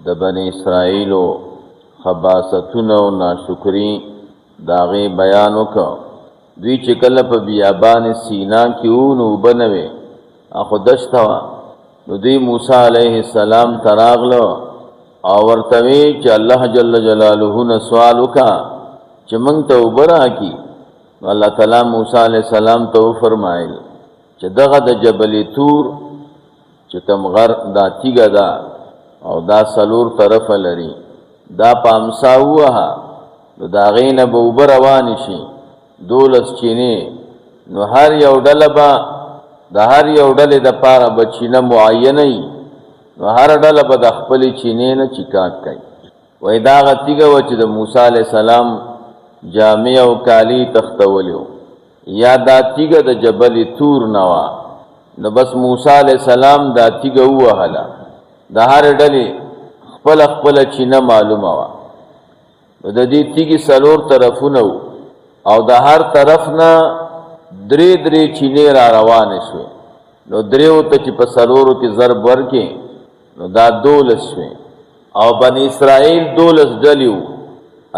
د بنی اسرائیلو خباستونه او ناشکری داغه بیان وکړ. دوی چې کله په بیابان سینا کې وو نو بنوي اخو دشت وا نو دوی موسی علیه السلام تراغلو او ورته چې الله جل جلاله نه سوال وکړه چې موږ ته وبرا کی. الله تعالی موسی علیه السلام ته فرمایل چې دغه د جبل تور چې کوم غر دا تیګه ده او دا سلور طرف لري دا پامسا وها نو دا غینه به وبر روان شي 12 چینه نو هر یو ډله به د هر یو ډلې د پاره بچینه معینه نو هر ډله به د خپل چینه نه چیکاټ کوي. وای دا غتیګه و چې د موسی علی السلام جامع او کالی تختولیو یا دا تیګه د جبل تور نوا نو بس موسی علی السلام دا تیګه وهله د هر ډلې خپل خپل چینه معلومه وا د دې تیګي سلور طرفونه او د هر طرف نه درې چینه را روان شو نو دریو ته چې په سلورو کې ضرب ورکې نو دا 12 شو او بنی اسرائیل 12 ډلیو.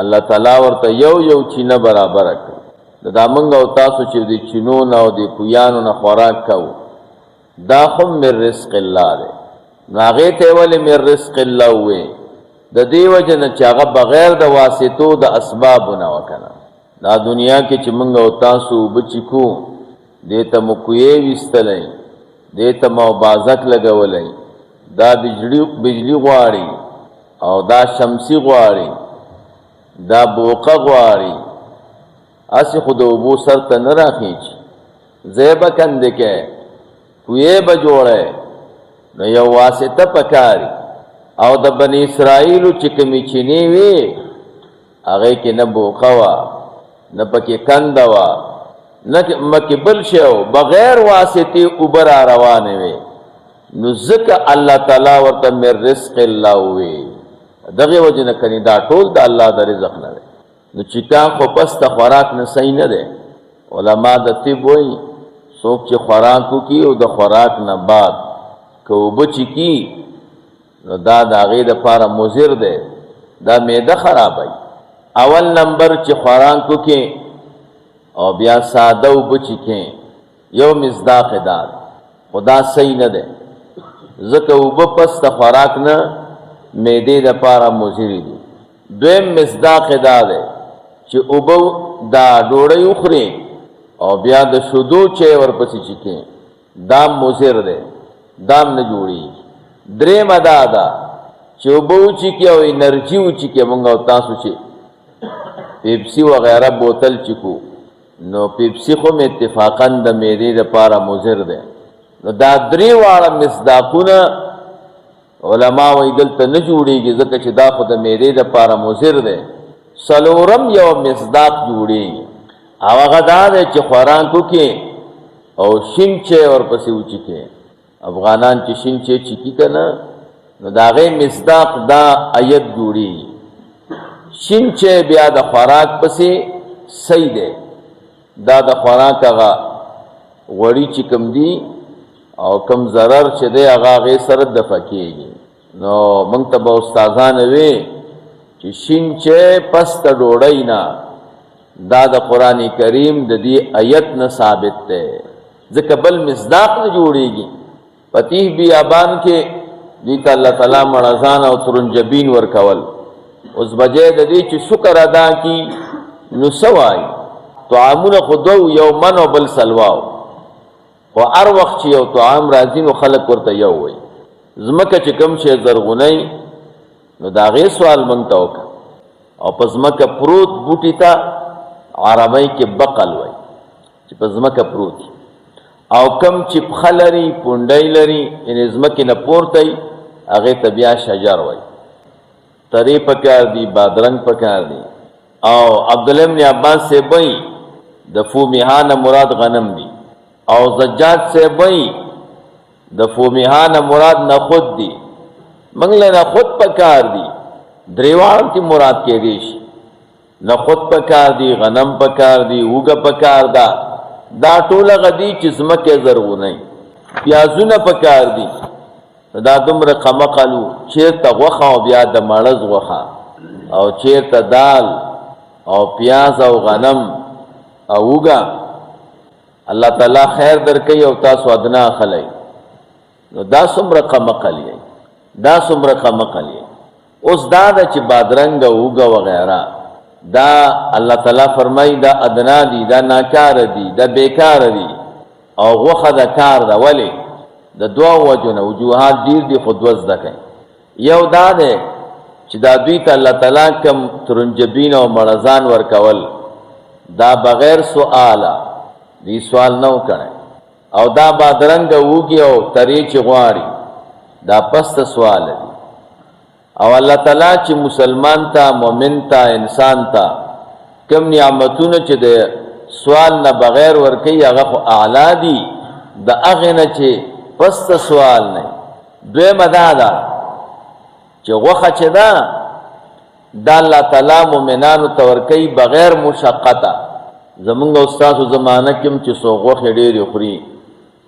الله تعالی ورته یو چینه برابر کړ. دا موږ او تاسو چې د چینو نه او د پویانو نه خوراک کوو دا هم من رزق الله دی. هغه ته ولې من رزق الله وې د دې وجه نه چې هغه بغیر د واسطو د اسباب نه وکنه. دا دنیا کې چې موږ او تاسو بچکو دته مکوې وستلې دته مو بازک لګولې دا بجلی غواړي او دا شمسي غواړي دا بوقه غواړي اسی خود وبو سر ته نه راخیچ زیبه کنده کې کوې به جوړه نو یو واسطه پکاري او د بنی اسرائیلو چې کمی چینی وي هغه کې نه بوقه وا نه پکې کنده وا نه مکه بل شو بغیر واسطه اوبر روانه وي نو ذکر الله تعالی ورته مر رزق الله وي. دغه وجه نه کني دا ټول د الله د رزق نه دی. نو چې کام خو پس ته خوراک نه صحیح نه دی. علما د طب وایي څوک چې خوراکو کی او د خوراک نه بعد کو بچی کی نو دا د هغې دپاره مضر دی دا معده خرابوي. اول نمبر چې خوراکو کې او بیا ساده وبچی کې یو مصداق دا خدا صحیح نه دی ځکه اوبه پس ته خوراک نه معدې دپاره مضر دي. دویم مصداق دا دی چې اوبه دا ډوډۍ وخوري او بیا د شودو چای ورپسې چکې دام مضر دی دام نه جوړېږي. درېیمه دا ده چې اوبه وچکې او انرژي وچکې موږ او تاسو چې پیپسي وغیره بوتل چکو نو پیپسي خو م اتفاقا د معدې دپاره مضر دی. نو دا درې واړه مصداقونه علما وایي دلته نه جوړېږي ځکه چې دا خو د معدې دپاره مضر دی. څلورم یو مصداق جوړېږي او هغه دا دی چې خوراکو کې او شین چای ورپسې وچکې. افغانان چې شین چای چکي که نه نو د هغې مصداق دا ایت جوړېږي. شین چای بیا د خوراک پسې صحیح دی دا د خوراک هغه غوړي چې کم دي او کم ضرر چې دی هغه هغې سره دفع کېږي. نو موږ ته به استادانه وي چې شین چای پس د ډوډۍ نه دا د قرآن کریم د دې ایت نه ثابت دی ځکه بل مصداق نه جوړېږي. پتیح بیابان کې دوی ته الله تعالی مړزان او ترنجبین ورکول. اوس بجې د دې چې شکر ادا کی نو څه وایي طعامونه خو دو یو من او بل سلواو خو هر وخت چې یو طعام راځي نو خلک ورته یو وایي. ځمکه چې کوم شی زرغونی نو د هغې سوال موږ ته وکړه او په ځمکه پروت بوټي ته عربی کې بقل وایي چې په ځمکه پروت او کم چې پښه لري پونډۍ لري یعنې ځمکې نه پورته وي هغې ته بیا شجر وایي. ترې پکار دي بادرنګ پکار دي. او عبدالله بن عباس صاحب وایي د فومیها نه مراد غنم دي او زجاج صاحب وایي د فومیها نه مراد نخود دي. موږ له نخود پکار دي درېواړه کې مراد کېدی شي. نخود پکار دي غنم پکار دي اوږه پکار ده دا ټوله هغه دي چې ځمکې زرغونوي. پیازونه پکار دي دا دومره قمقلو چیرته غوښه او بیا د مړز غوښه او چیرته دال او پیاز او غنم او اوږه الله تعالی خیر درکوي او تاسو ادنا اخلی نو دا څومره قمقل یې دا څومره قمقل یې اوس دا ده چې بادرنګ او اوږه وغیره دا الله تعالی فرمایي دا ادنا دي دا ناکاره دي دا بیکاره دي او غوښه د کار ده ولې د دوه وجو نه وجوهات ډېر دي خو دوه زده کوي یو دا دی چې دا دوی ته الله تعالی کوم ترنجبین او مړزان ورکول دا بغیر سواله دی سوال نو کړي او دا بادرنګ اوږي او ترې چې غواړي دا پسته سوال دی او الله تعالی چې مسلمان ته مؤمن ته انسان ته کوم نعمتونه چې د سوال نه بغیر ورکوي هغه خو اعلی دي د هغې نه چې پسته سوال نه دویمه دا ده چې غوښه چې ده دا الله تعالی مؤمنانو ته ورکوي بغیر مشقته زمونږ استاسو زمانه کې هم چې څو غوښې ډېرې خوري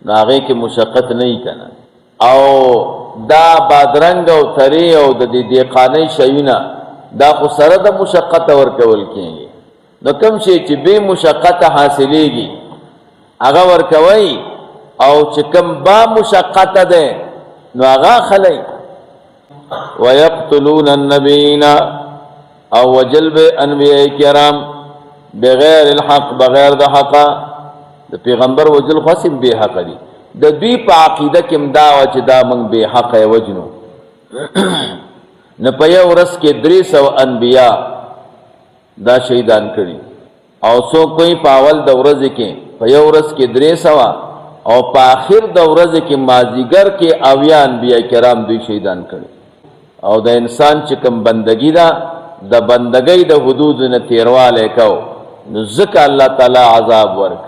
نو هغې کې مشقت نه وي که نه او دا بادرنګ او ترې او د دې دیقانۍ شیونه دا خو سره د مشقته ورکول کېږي نو کوم شی چې بې مشقته حاصلېږي هغه ورکوئ او چې کوم با مشقته دی نو هغه اخلئ ويقتلون النبیین او وجلب انبیاء کرام بغیر الحق بغیر د حقه د پیغمبر وجل خاصم بے حق دی د دوی په عقیده کې امدا او چې دا موږ بے حق وجنو نه په یو ورځ کې 300 انبیا دا شهیدان کړي او څو کوئی په اول د ورځې کې په یو ورځ کې 300 او په آخر د ورځې کې مازیګر کې اویا انبیا کرام دوی شهیدان کړي او د انسان چې کوم بندگی دا د بندګۍ د حدود نه تیرواله کو نو ځکه الله تعالی عذاب ورک